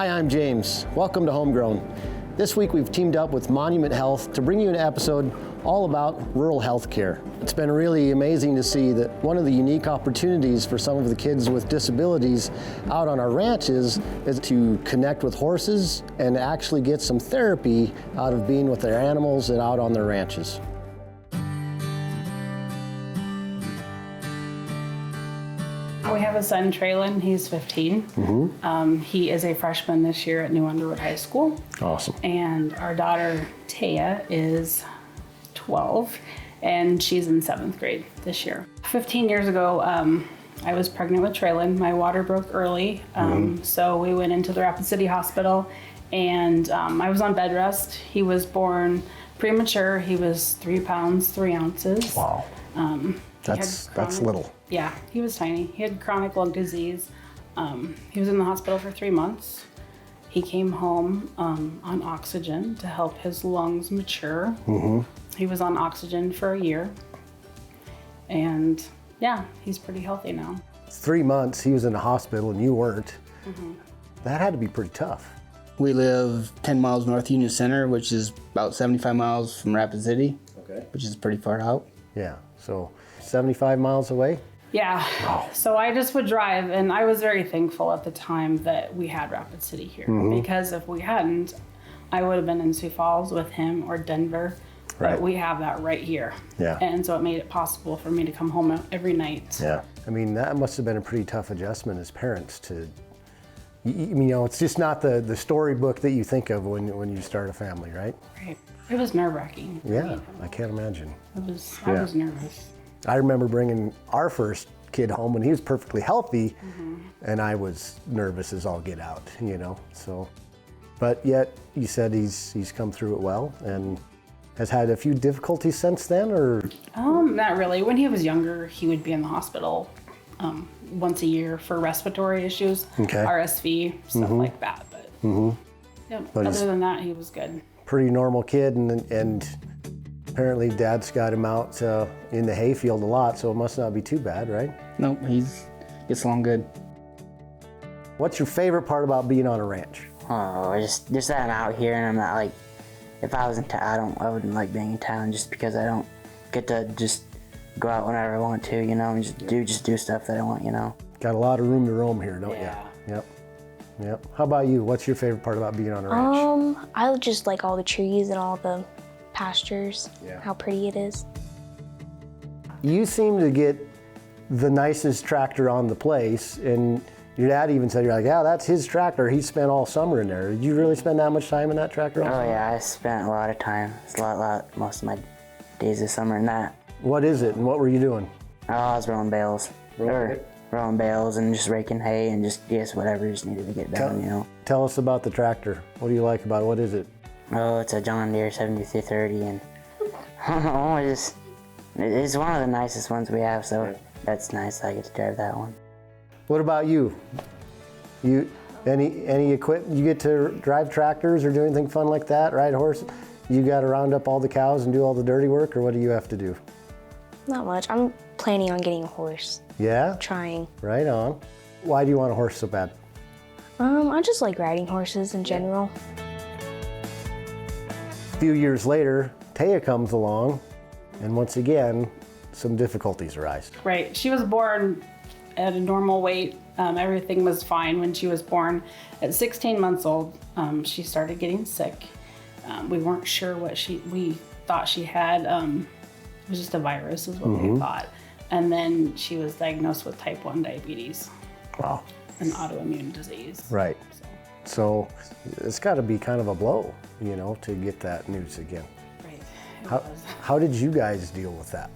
Hi, I'm James. Welcome to Homegrown. This week we've teamed up with Monument Health to bring you an episode all about rural health care. It's been really amazing to see that one of the unique opportunities for some of the kids with disabilities out on our ranches is to connect with horses and actually get some therapy out of being with their animals and out on their ranches. We have a son, Traylon. He's 15. He is a freshman this year at New Underwood High School. Awesome. And our daughter, Taya, is 12, and she's in 7th grade this year. 15 years ago, I was pregnant with Traylon. My water broke early, so we went into the Rapid City Hospital, and I was on bed rest. He was born premature. He was 3 pounds, 3 ounces. Wow. That's little. Yeah, he was tiny. He had chronic lung disease. He was in the hospital for 3 months. He came home on oxygen to help his lungs mature. He was on oxygen for a year. And yeah, he's pretty healthy now. 3 months he was in the hospital and you weren't. That had to be pretty tough. We live 10 miles north Union Center, which is about 75 miles from Rapid City, which is pretty far out. Yeah, so 75 miles away? Yeah, so I just would drive, and I was very thankful at the time that we had Rapid City here, because if we hadn't, I would have been in Sioux Falls with him or Denver, but we have that right here. Yeah. And so it made it possible for me to come home every night. Yeah, I mean, that must have been a pretty tough adjustment as parents to, you know, it's just not the storybook that you think of when you start a family, right? Right. It was nerve-wracking. Yeah, I can't imagine. I was nervous. I remember bringing our first kid home when he was perfectly healthy, and I was nervous as all get out, you know, so. But yet, you said he's come through it well and has had a few difficulties since then, or? Not really. When he was younger, he would be in the hospital once a year for respiratory issues, RSV, stuff like that. But, yeah, But other than that, he was good. Pretty normal kid, and apparently Dad's got him out in the hayfield a lot, so it must not be too bad, right? Nope, he gets along good. What's your favorite part about being on a ranch? Oh, just that I'm out here and I'm not like, if I was in town, I wouldn't like being in town just because I don't get to just go out whenever I want to, you know, and just do stuff that I want, you know. Got a lot of room to roam here, don't Yeah. you? Yep. How about you? What's your favorite part about being on a ranch? I just like all the trees and all the pastures, Yeah. how pretty it is. You seem to get the nicest tractor on the place, and your dad even said, you're like, yeah, that's his tractor. He spent all summer in there. Did you really spend that much time in that tractor? Oh yeah, I spent a lot of time. It's a lot, most of my days this summer in that. What is it, and what were you doing? Oh, I was rolling bales. Rolling bales and just raking hay and just whatever just needed to get done, you know. Tell us about the tractor. What do you like about it? What is it? Oh, it's a John Deere 7330, and it's one of the nicest ones we have, so that's nice. I get to drive that one. What about you? Any equipment? You get to drive tractors or do anything fun like that? Ride horse? You got to round up all the cows and do all the dirty work, or what do you have to do? Not much. I'm planning on getting a horse. Yeah? Trying. Right on. Why do you want a horse so bad? I just like riding horses in general. A few years later, Taya comes along, and once again, some difficulties arise. Right. She was born at a normal weight. Everything was fine when she was born. At 16 months old, she started getting sick. We weren't sure what we thought she had. It was just a virus is what we thought. And then she was diagnosed with type 1 diabetes. Wow. An autoimmune disease. Right. So it's got to be kind of a blow, you know, to get that news again. Right. How did you guys deal with that?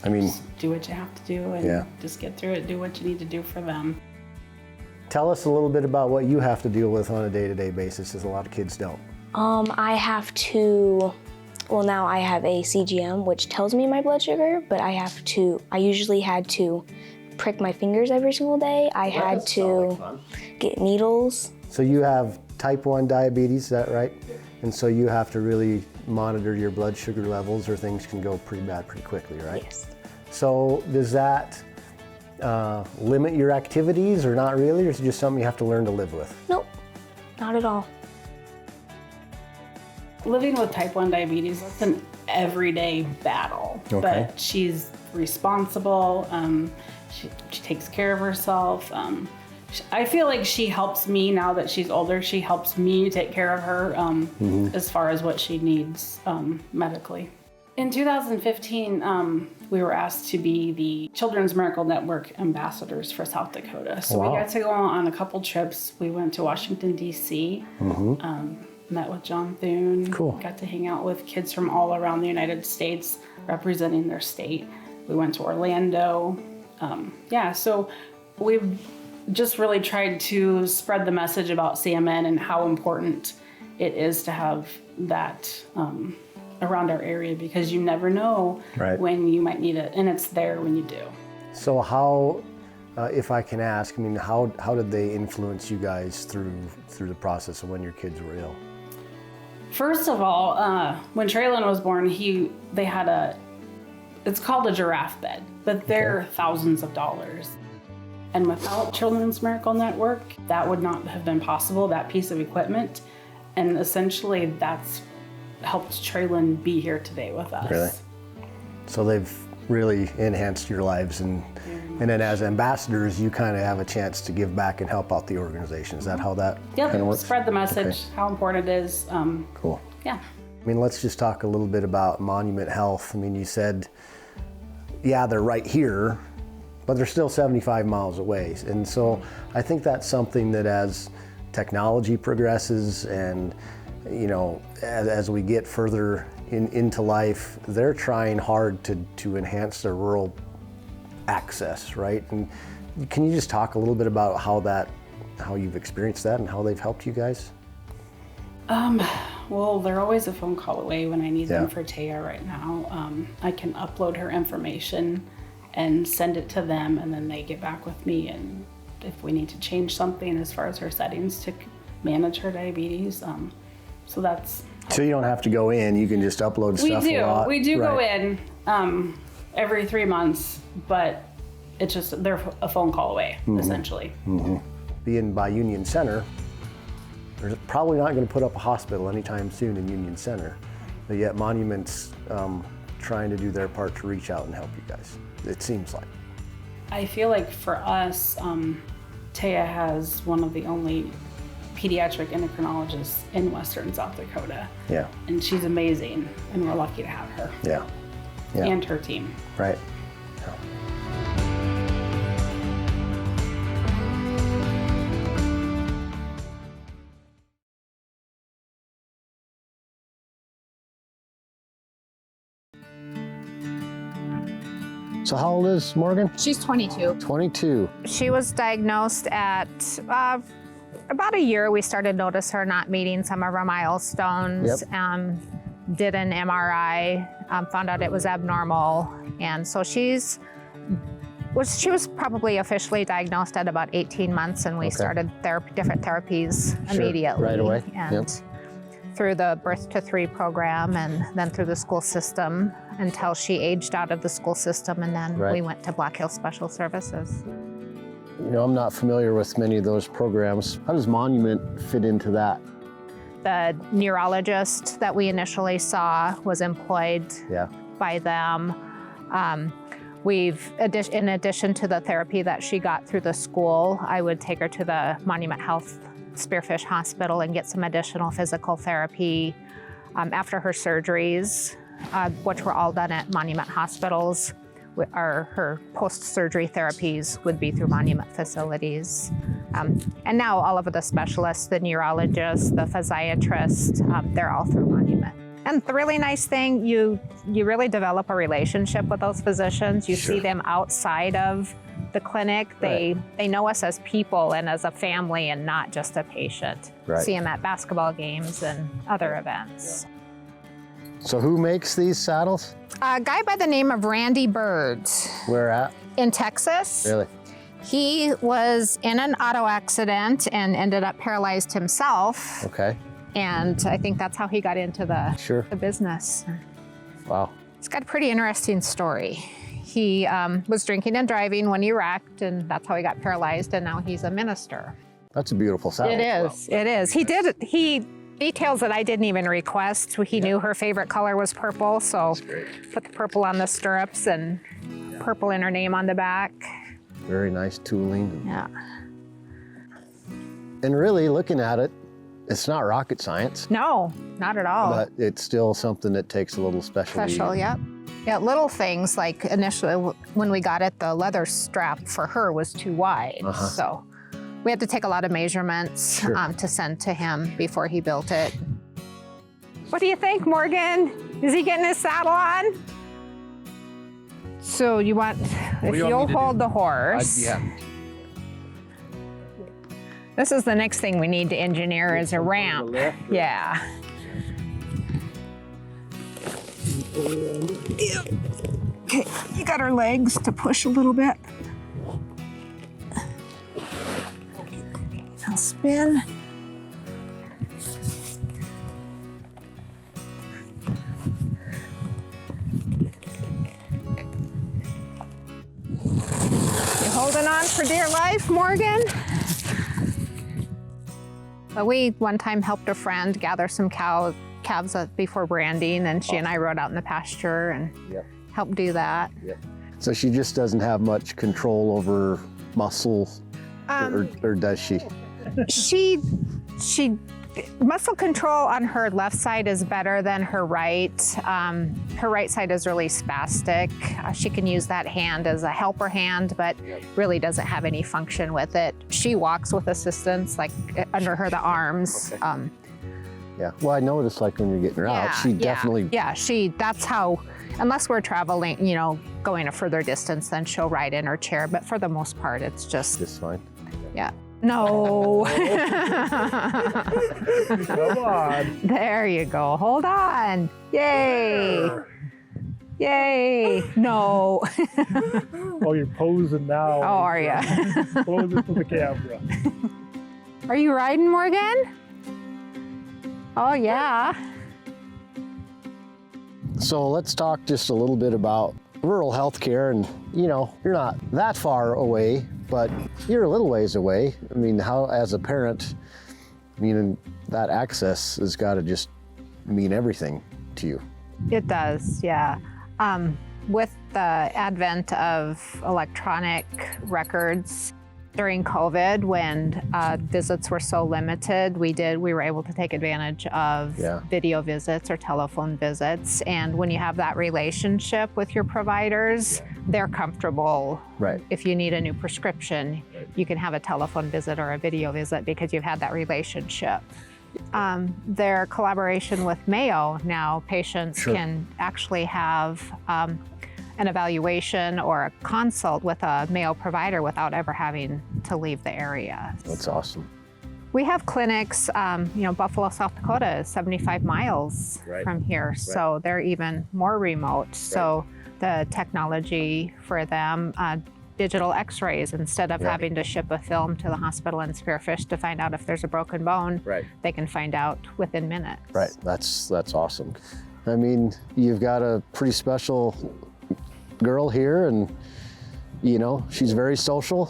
I mean, Do what you have to do and just get through it. Do what you need to do for them. tell us a little bit about what you have to deal with on a day-to-day basis, as a lot of kids don't. I have to, well, now I have a CGM, which tells me my blood sugar, but I usually had to prick my fingers every single day. I had to get needles. So you have type 1 diabetes, is that right? And so you have to really monitor your blood sugar levels or things can go pretty bad pretty quickly, right? Yes. So does that limit your activities, or not really, or is it just something you have to learn to live with? Nope, not at all. Living with type 1 diabetes, it's an everyday battle. Okay. But she's responsible. She takes care of herself. I feel like she helps me now that she's older. She helps me take care of her as far as what she needs medically. In 2015, we were asked to be the Children's Miracle Network ambassadors for South Dakota. So Wow. we got to go on a couple trips. We went to Washington, D.C., met with John Thune. Cool. Got to hang out with kids from all around the United States representing their state. We went to Orlando. So we've just really tried to spread the message about CMN and how important it is to have that around our area, because you never know Right. when you might need it, and it's there when you do. So how, if I can ask, I mean, how did they influence you guys through the process of when your kids were ill? First of all, when Traylon was born, they had it's called a giraffe bed, but they're thousands of dollars. And without Children's Miracle Network, that would not have been possible, that piece of equipment. And essentially that's helped Traylon be here today with us. Really? So they've really enhanced your lives, and then as ambassadors, you kind of have a chance to give back and help out the organization. Is that how that Yep, kind of works? spread the message, Okay. how important it is. Cool. Yeah. I mean, let's just talk a little bit about Monument Health. I mean, you said, yeah, they're right here, but they're still 75 miles away. And so I think that's something that as technology progresses and, you know, as we get further into life, they're trying hard to enhance their rural access, right? And can you just talk a little bit about how you've experienced that and how they've helped you guys? Well, they're always a phone call away when I need them Yeah. for Taya right now. I can upload her information and send it to them, and then they get back with me. And if we need to change something as far as her settings to manage her diabetes, so that's. So you don't have to go in, you can just upload We stuff a do. lot. We do go Right. in every 3 months, but it's just they're a phone call away, essentially. Being by Union Center, they're probably not going to put up a hospital anytime soon in Union Center, but yet Monument's trying to do their part to reach out and help you guys, it seems like. I feel like for us, Taya has one of the only pediatric endocrinologists in Western South Dakota. Yeah, And she's amazing, and we're lucky to have her yeah, yeah, and her team. right. So how old is Morgan? She's 22. 22. She was diagnosed at about a year. We started to notice her not meeting some of her milestones. Yep. Did an MRI, found out it was abnormal, and so she was probably officially diagnosed at about 18 months, and we started different therapies Sure, immediately. right away. And through the Birth to 3 program, and then through the school system until she aged out of the school system, and then Right. we went to Black Hills Special Services. You know, I'm not familiar with many of those programs. How does Monument fit into that? The neurologist that we initially saw was employed Yeah, by them. In addition to the therapy that she got through the school, I would take her to the Monument Health Spearfish Hospital and get some additional physical therapy after her surgeries, which were all done at Monument hospitals. Her post-surgery therapies would be through Monument facilities. And now all of the specialists, the neurologists, the physiatrists, they're all through Monument. And the really nice thing, you really develop a relationship with those physicians. You see them outside of the clinic. They know us as people and as a family and not just a patient. Right. See them at basketball games and other events. so who makes these saddles? A guy by the name of Randy Bird Where at? in Texas. Really? He was in an auto accident and ended up paralyzed himself. Okay, And I think that's how he got into sure. the business. Wow. He's got a pretty interesting story. He was drinking and driving when he wrecked, and that's how he got paralyzed, and now he's a minister. That's a beautiful saddle. It is. It is. He details that I didn't even request. He knew her favorite color was purple, so put the purple on the stirrups and purple in her name on the back. Very nice tooling. Yeah. And really, looking at it, it's not rocket science, No, not at all. but it's still something that takes a little specialty. Special, yep. Yeah, little things like initially when we got it, the leather strap for her was too wide. So we had to take a lot of measurements to send to him before he built it. What do you think, Morgan? Is he getting his saddle on? So you want, if you'll hold the horse. I'd be happy. This is the next thing we need to engineer is a ramp. Yeah. Okay, you got her legs to push a little bit. I'll spin. You holding on for dear life, Morgan? We one time helped a friend gather some calves before branding, and she and I rode out in the pasture and helped do that. So she just doesn't have much control over muscle, or does she? She muscle control on her left side is better than her right. Her right side is really spastic. She can use that hand as a helper hand, but really doesn't have any function with it. She walks with assistance, like under her the arms. Yeah. Well, I noticed like when you're getting her out, she definitely. Yeah, that's how. Unless we're traveling, going a further distance, then she'll ride in her chair. But for the most part, it's just. Just fine. Yeah. No. Come on. There you go. Hold on. Yay. Yay. No. Oh, you're posing now. Oh, are you? Posing for the camera. Are you riding, Morgan? Oh, yeah. So let's talk just a little bit about rural healthcare. And, you're not that far away, but you're a little ways away. I mean, how, as a parent, that access has got to just mean everything to you. It does, yeah. With the advent of electronic records during COVID, when visits were so limited, we were able to take advantage of video visits or telephone visits. And when you have that relationship with your providers, they're comfortable. Right. If you need a new prescription, you can have a telephone visit or a video visit because you've had that relationship. Their collaboration with Mayo, now patients can actually have an evaluation or a consult with a Mayo provider without ever having to leave the area. That's awesome. We have clinics, Buffalo, South Dakota is 75 miles from here, so they're even more remote. So the technology for them, digital x-rays, instead of having to ship a film to the hospital in Spearfish to find out if there's a broken bone, they can find out within minutes. Right, that's awesome. I mean, you've got a pretty special girl here, and she's very social.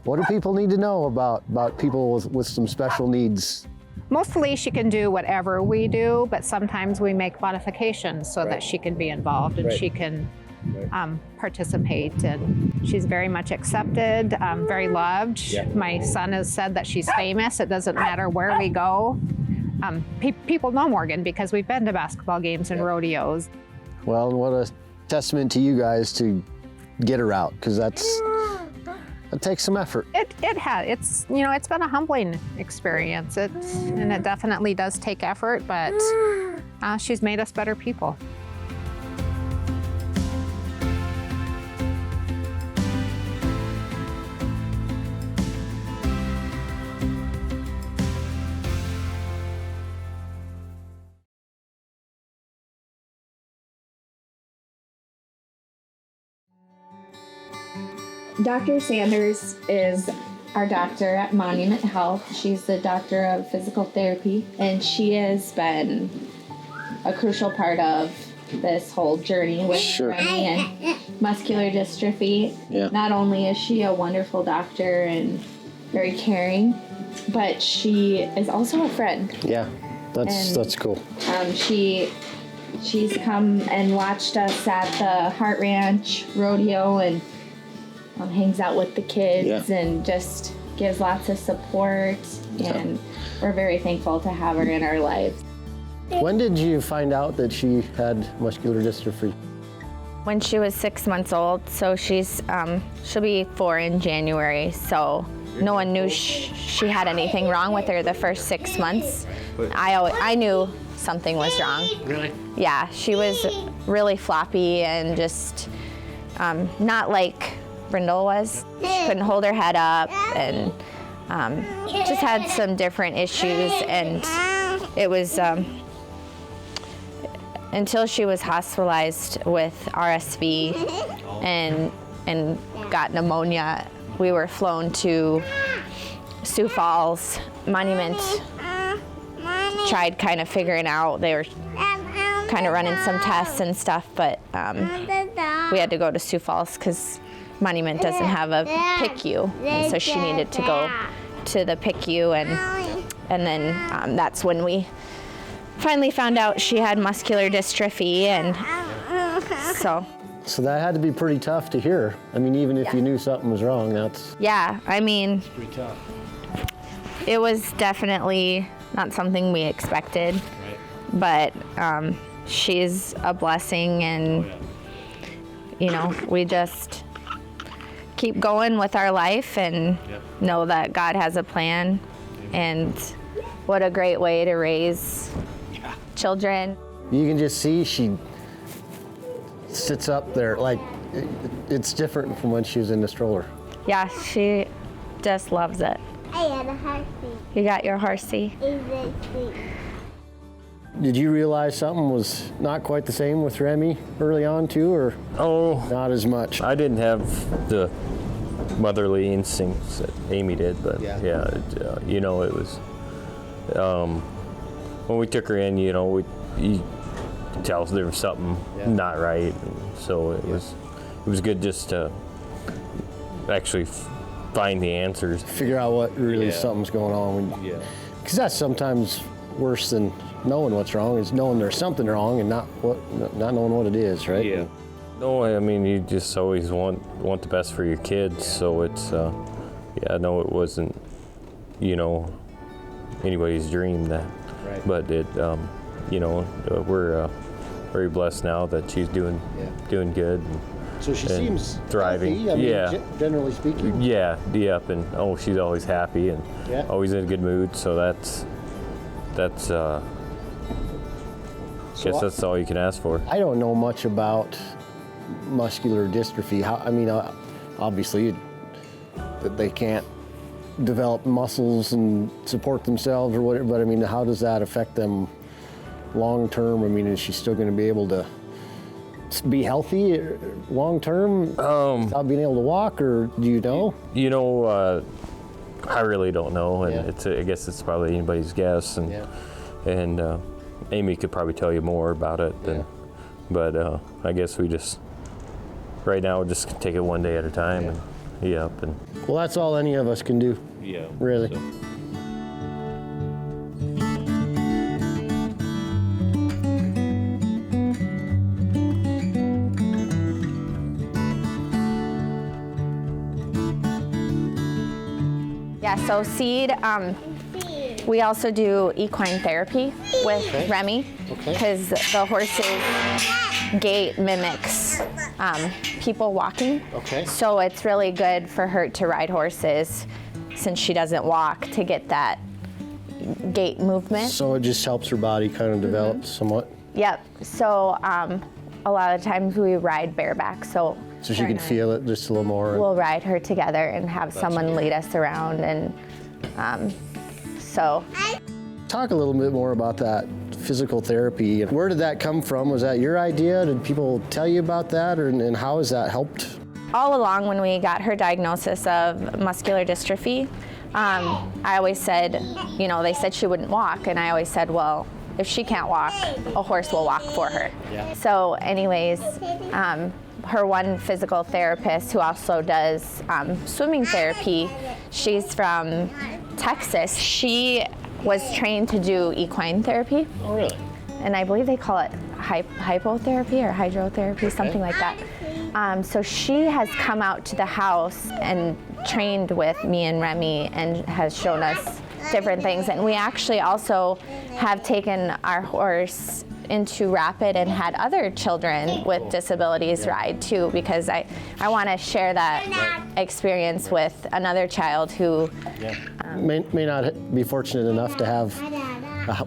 What do people need to know about people with some special needs? Mostly she can do whatever we do, but sometimes we make modifications so that she can be involved and she can participate. And she's very much accepted, very loved. My son has said that she's famous. It doesn't matter where we go. People know Morgan because we've been to basketball games and rodeos. Well, what a testament to you guys to get her out, because it takes some effort. It has. It's been a humbling experience. And it definitely does take effort, but she's made us better people. Dr. Sanders is our doctor at Monument Health. She's the doctor of physical therapy, and she has been a crucial part of this whole journey with Sure. Remy and muscular dystrophy. Yeah. Not only is she a wonderful doctor and very caring, but she is also a friend. Yeah, And- that's cool. She's come and watched us at the Heart Ranch rodeo and hangs out with the kids Yeah. and just gives lots of support. And we're very thankful to have her in our lives. When did you find out that she had muscular dystrophy? When she was 6 months old, so she'll be 4 in January. So no one knew she had anything wrong with her the first 6 months. I knew something was wrong. Really? Yeah, she was really floppy and just not like Brindle was. She couldn't hold her head up and just had some different issues. And it was until she was hospitalized with RSV and got pneumonia, we were flown to Sioux Falls. Monument tried kind of figuring out, they were kind of running some tests and stuff, but we had to go to Sioux Falls because Monument doesn't have a PICU, and so she needed to go to the PICU, and then that's when we finally found out she had muscular dystrophy, and So that had to be pretty tough to hear. I mean, even if you knew something was wrong, that's yeah, I mean, pretty tough. it was definitely not something we expected, but she's a blessing, and you know, we just keep going with our life and know that God has a plan, and what a great way to raise children. You can just see she sits up there like it's different from when she was in the stroller. Yeah, she just loves it. I had a horsey. You got your horsey? Did you realize something was not quite the same with Remy early on too, or not as much? I didn't have the motherly instincts that Amy did, but you know, it was when we took her in, you know, you could tell there was something not right, and so it was good just to actually find the answers, figure out what really something's going on. Because that's sometimes worse than knowing what's wrong, is knowing there's something wrong and not knowing what it is, right? Yeah. No, I mean, you just always want the best for your kids, so it's no, it wasn't, you know, anybody's dream that, but it, you know, we're very blessed now that she's doing good. So she and seems thriving. healthy, I mean, generally speaking. Yep, and she's always happy and always in a good mood. So that's guess that's all you can ask for. I don't know much about muscular dystrophy. Obviously, that they can't develop muscles and support themselves or whatever. But I mean, how does that affect them long term? I mean, is she still going to be able to be healthy long term without being able to walk, or do you know? You know, I really don't know, and I guess it's probably anybody's guess, and Amy could probably tell you more about it. But I guess we just right now we'll just take it one day at a time. And well, that's all any of us can do. Yeah. Really. So. Yeah, so Seed, we also do equine therapy with Remy, because the horse's gait mimics people walking. Okay. So it's really good for her to ride horses, since she doesn't walk, to get that gait movement. So it just helps her body kind of develop somewhat. Yep, so a lot of times we ride bareback, so she can feel it just a little more. We'll ride her together and have someone lead us around, and so. Talk a little bit more about that physical therapy. Where did that come from? Was that your idea? Did people tell you about that, and how has that helped? All along, when we got her diagnosis of muscular dystrophy, I always said, you know, they said she wouldn't walk, and I always said, well, if she can't walk, a horse will walk for her. Yeah. So anyways, her one physical therapist who also does swimming therapy, she's from Texas. She was trained to do equine therapy. Oh, really? And I believe they call it hypotherapy or hydrotherapy, something like that. So she has come out to the house and trained with me and Remy and has shown us different things. And we actually also have taken our horse into Rapid and had other children with disabilities ride too, because I want to share that experience with another child who may not be fortunate enough to have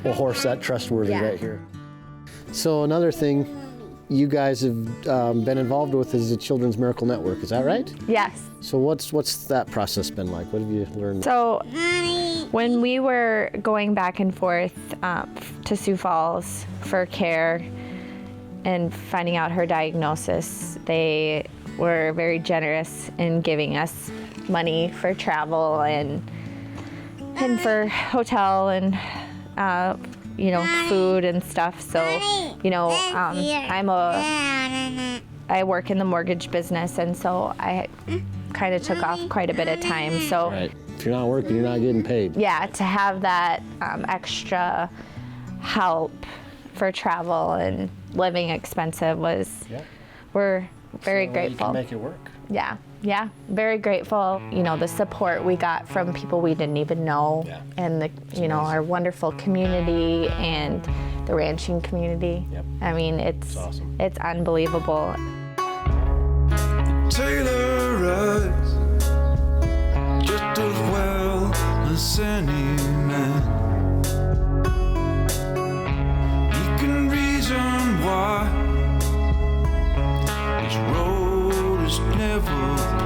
a horse that trustworthy right here. So another thing you guys have been involved with is the Children's Miracle Network, is that right? Yes. So what's that process been like? What have you learned? So when we were going back and forth to Sioux Falls for care and finding out her diagnosis, they were very generous in giving us money for travel and for hotel and food and stuff. So I work in the mortgage business, and so I kind of took off quite a bit of time. So Right. If you're not working, you're not getting paid. yeah, to have that extra help for travel and living expensive we're very grateful. You can make it work. Yeah, very grateful. The support we got from people we didn't even know, and our wonderful community and the ranching community. Yep. I mean, it's awesome. It's unbelievable. Taylor rides just as well as any man. He can reason why his road is never